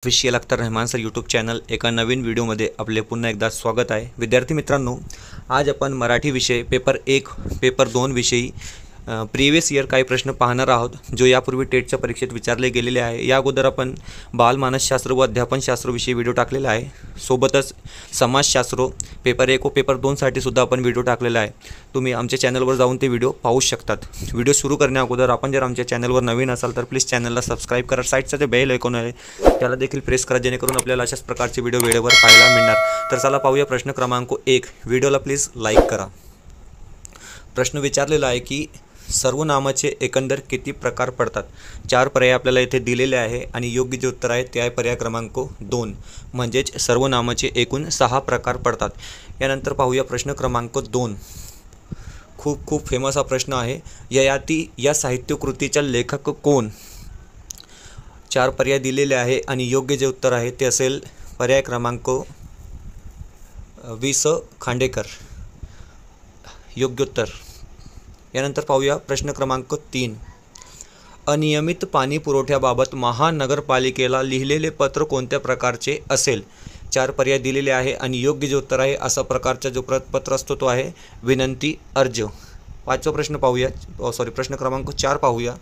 Official Akhtar Rahman sir YouTube channel एका नवीन व्हिडिओमध्ये आपले पुन्हा एकदा स्वागत आहे। विद्यार्थी मित्रांनो, आज आपण मराठी विषय पेपर 1 पेपर 2 विषयी प्रीवियस इयर काही प्रश्न पाहणार आहोत, जो यापूर्वी टेटच्या परीक्षेत विचारले गेलेले आहे। या अगोदर आपण बालमानसशास्त्र व अध्यापनशास्त्र विषयी व्हिडिओ टाकलेला आहे। सोबतच समाजशास्त्र पेपर 1 व पेपर 2 साठी सुद्धा आपण व्हिडिओ टाकलेला आहे। तुम्ही आमच्या चॅनलवर जाऊन ते व्हिडिओ पाहू शकतात। व्हिडिओ सुरू करण्या अगोदर आपण जर आमच्या चॅनलवर नवीन असाल तर प्लीज चॅनलला सबस्क्राइब करा। साईडचा जे बेल आयकॉन आहे त्याला देखील प्रेस करा, जेणेकरून आपल्याला अशाच प्रकारचे व्हिडिओ वेळेवर पाहायला मिळणार। तर चला पाहूया प्रश्न क्रमांक 1। व्हिडिओला प्लीज लाईक करा। प्रश्न विचारलेला आहे की सर्वनामाचे एकंदर किती प्रकार पडतात। 4 पर्याय आपल्याला इथे दिलेले आहे आणि योग्य जे उत्तर आहे ते आहे पर्याय क्रमांक 2, म्हणजेच सर्वनामाचे एकूण 6 प्रकार पडतात। यानंतर पाहूया प्रश्न क्रमांक 2। खूप फेमस हा प्रश्न आहे। ययाती या साहित्यकृतीचा लेखक कोण। 4 पर्याय दिलेले आहे आणि योग्य जे उत्तर आहे ते असेल पर्याय क्रमांक 20 खांडेकर, योग्य उत्तर। यानंतर पाहूया प्रश्न क्रमांक 3। अनियमित पाणी पुरवठ्याबाबत महानगरपालिकेला लिहिलेले पत्र कोणत्या प्रकारचे असेल। 4 पर्याय दिलेले आहे आणि योग्य जे उत्तर आहे असा प्रकारचा जो पत्र असतो तो आहे विनंती अर्ज। 5वा प्रश्न पाहूया, प्रश्न क्रमांक 4 पाहूया।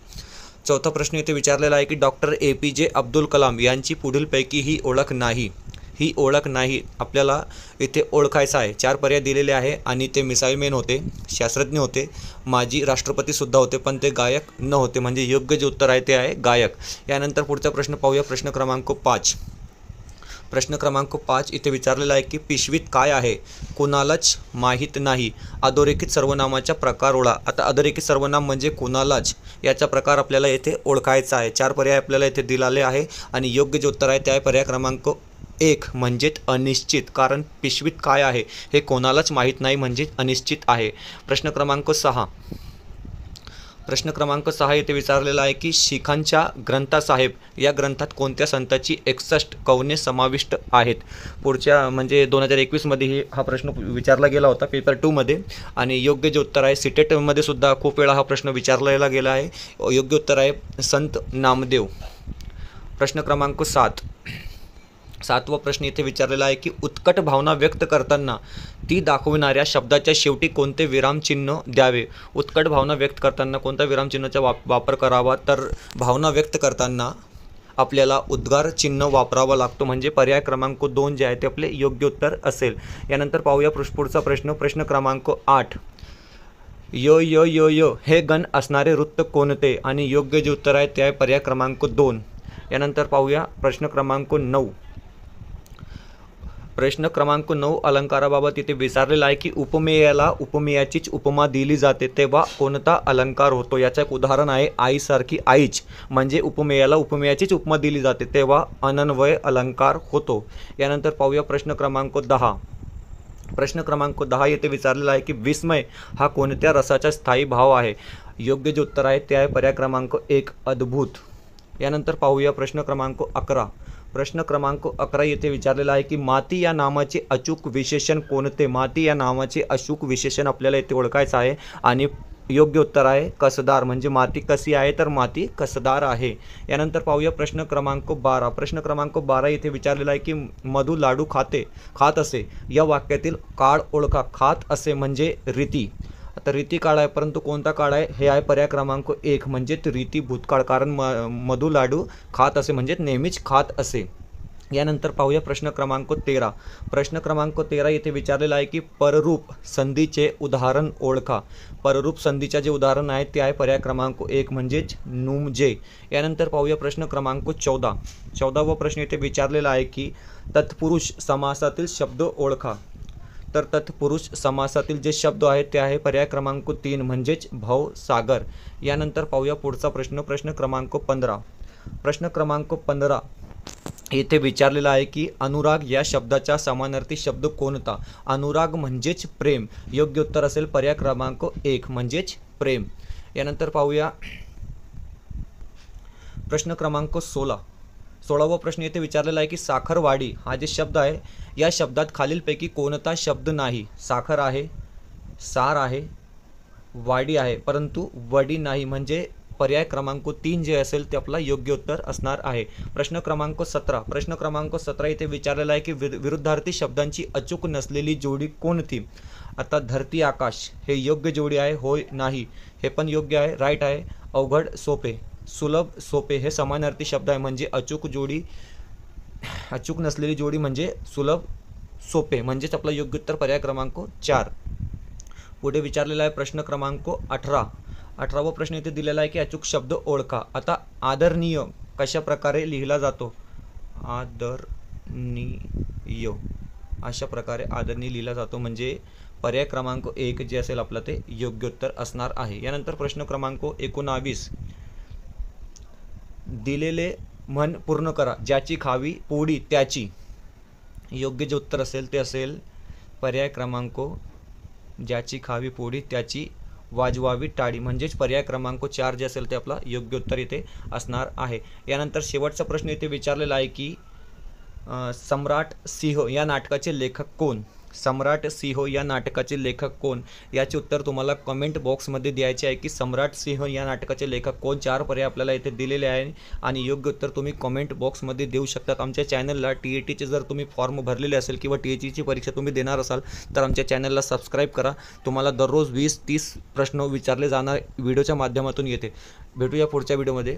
4था प्रश्न इथे विचारलेला आहे की डॉक्टर APJ अब्दुल कलाम यांची पुढीलपैकी ही ओळख नाही। ही ओळख नाही आपल्याला इथे ओळखायचं आहे। 4 पर्याय दिलेले आहे आणि ते मिसाईलमॅन होते, शास्त्रज्ञ होते, माजी राष्ट्रपतीसुद्धा होते, पण ते गायक न होते, म्हणजे योग्य जे उत्तर आहे ते आहे गायक। यानंतर पुढचा प्रश्न पाहूया, प्रश्न क्रमांक 5। प्रश्न क्रमांक 5 इथे विचारलेला आहे की पिशवीत काय आहे, कोणालाच माहीत नाही। अधोरेखित सर्वनामाचा प्रकार ओळखा। आता अधोरेखित सर्वनाम म्हणजे कोणालाच, याचा प्रकार आपल्याला येथे ओळखायचा आहे। 4 पर्याय आपल्याला इथे दिलेले आहे आणि योग्य जे उत्तर आहे ते आहे पर्याय क्रमांक 1, म्हणजेच अनिश्चित। कारण पिशवीत काय आहे हे कोणालाच माहीत नाही, म्हणजे अनिश्चित आहे। प्रश्न क्रमांक 6। प्रश्न क्रमांक 6 येथे विचारलेला आहे की शिखांच्या ग्रंथासाहेब या ग्रंथात कोणत्या संतांची 61 कवने समाविष्ट आहेत। पुढच्या म्हणजे 2021 मध्ये हा प्रश्न विचारला गेला होता पेपर 2 मध्ये, आणि योग्य जे उत्तर आहे सीटेट मध्ये सुद्धा खूप वेळा हा प्रश्न विचारलेला गेला आहे। योग्य उत्तर आहे संत नामदेव। प्रश्न क्रमांक 7वा प्रश्न इथे विचारलेला आहे की उत्कट भावना व्यक्त करताना ती दाखविणाऱ्या शब्दाच्या शेवटी कोणते विरामचिन्ह द्यावे। उत्कट भावना व्यक्त करताना कोणत्या विरामचिन्हाचा वापर करावा, तर भावना व्यक्त करताना आपल्याला उद्गार चिन्ह वापरावा लागतो, म्हणजे पर्याय क्रमांक 2 जे आहे ते आपले योग्य उत्तर असेल। यानंतर पाहूया पुढचा प्रश्न, प्रश्न क्रमांक 8। य य य य हे गण असणारे वृत्त कोणते, आणि योग्य जे उत्तर आहे ते आहे पर्याय क्रमांक 2। यानंतर पाहूया प्रश्न क्रमांक 9। प्रश्न क्रमांक 9 अलंकाराबाबत इथे विचारलेला आहे की उपमेयाला उपमेयाचीच उपमा दिली जाते तेव्हा कोणता अलंकार होतो। याचं एक उदाहरण आहे आईसारखी आईच, म्हणजे उपमेयाला उपमेयाचीच उपमा दिली जाते तेव्हा अनन्वय अलंकार होतो। यानंतर पाहूया प्रश्न क्रमांक 10। प्रश्न क्रमांक 10 येथे विचारलेला आहे की विस्मय हा कोणत्या रसाचा स्थायी भाव आहे। योग्य जे उत्तर आहे ते आहे पर्याय क्रमांक 1 अद्भुत। यानंतर पाहूया प्रश्न क्रमांक 11। प्रश्न क्रमांक 11 येथे विचारलेला आहे की माती या नामाचे अचूक विशेषण कोणते। माती या नामाचे अचूक विशेषण आपल्याला इथे ओळखायचं आहे आणि योग्य उत्तर आहे कसदार, म्हणजे माती कशी आहे तर माती कसदार आहे। यानंतर पाहूया प्रश्न क्रमांक 12। प्रश्न क्रमांक 12 येथे विचारलेला आहे की मधु लाडू खात असे या वाक्यातील काळ ओळखा। खात असे म्हणजे रीती। आता रीती काळ आहे, परंतु कोणता काळ आहे हे आहे पर्याय क्रमांक 1, म्हणजे रीती भूतकाळ। कारण मधु लाडू खात असे म्हणजे नेहमीच खात असे। यानंतर पाहूया प्रश्न क्रमांक 13। प्रश्न क्रमांक 13 येथे विचारलेला आहे की पररूप संधीचे उदाहरण ओळखा। पररूप संधीचे जे उदाहरण आहे ते आहे पर्याय क्रमांक 1, म्हणजेच नुमजे। यानंतर पाहूया प्रश्न क्रमांक 14। 14वा प्रश्न येथे विचारलेला आहे की तत्पुरुष समासातील शब्द ओळखा। तर तत्पुरुष समासातील जे शब्द आहेत ते आहे पर्याय क्रमांक 3, म्हणजेच भवसागर। यानंतर पाहूया पुढचा प्रश्न, प्रश्न क्रमांक 15। प्रश्न क्रमांक 15 येथे विचारलेला आहे की अनुराग या शब्दाचा समानार्थी शब्द कोणता। अनुराग म्हणजेच प्रेम। योग्य उत्तर असेल पर्याय क्रमांक 1, म्हणजेच प्रेम। यानंतर पाहूया प्रश्न क्रमांक 16। 16वा प्रश्न येथे विचारलेला आहे की साखरवाडी हा जे शब्द आहे या शब्दात खालीलपैकी कोणता शब्द नाही। साखर आहे, सार आहे, वाडी आहे, परंतु वडी नाही, म्हणजे पर्याय क्रमांक 3 जे असेल ते आपला योग्य उत्तर असणार आहे. प्रश्न क्रमांक 17 इथे विचारलेला आहे की विरुद्धार्थी शब्दांची अचूक नसलेली जोडी कोणती. आता धरती आकाश हे योग्य जोडी आहे, होय नाही हे पण योग्य आहे, राईट आहे. अवघड सोपे, सुलभ सोपे हे समानार्थी शब्द आहे, म्हणजे अचूक नसलेली जोडी म्हणजे सुलभ सोपे, म्हणजेच आपला योग्य उत्तर पर्याय क्रमांक 4. पुढे विचारलेला आहे प्रश्न क्रमांक 18वा प्रश्न इथे दिलेला आहे की अचूक शब्द ओळखा. आता आदरणीय कशा प्रकारे लिहिला जातो. आदरणीय अशा प्रकारे आदरणीय लिहिला जातो, म्हणजे पर्याय क्रमांक 1 जे असेल आपलं ते योग्य उत्तर असणार आहे. यानंतर प्रश्न क्रमांक 19 दिलेले म्हण पूर्ण करा. ज्याची खावी पोळी त्याची. योग्य जे उत्तर असेल ते असेल पर्याय क्रमांक ज्याची खावी पोळी त्याची वाजवावी टाळी, म्हणजेच पर्याय क्रमांक 4 जे असेल ते आपला योग्य उत्तर इथे असणार आहे. यानंतर शेवटचा प्रश्न इथे विचारलेला आहे की सम्राट सिंह या नाटकाचे लेखक कोण. सम्राट सिंह या नाटकाचे लेखक कोण याचे उत्तर तुम्हाला कमेंट बॉक्समध्ये द्यायचे आहे की सम्राट सिंह या नाटकाचे लेखक कोण. 4 पर्याय आपल्याला इथे दिलेले आहे आणि योग्य उत्तर तुम्ही कमेंट बॉक्समध्ये देऊ शकतात. आमच्या चॅनलला TETचे जर तुम्ही फॉर्म भरलेले असेल किंवा TETची परीक्षा तुम्ही देणार असाल तर आमच्या चॅनलला सबस्क्राईब करा. तुम्हाला दररोज 20-30 प्रश्न विचारले जाणार व्हिडिओच्या माध्यमातून येते. भेटूया पुढच्या व्हिडिओमध्ये.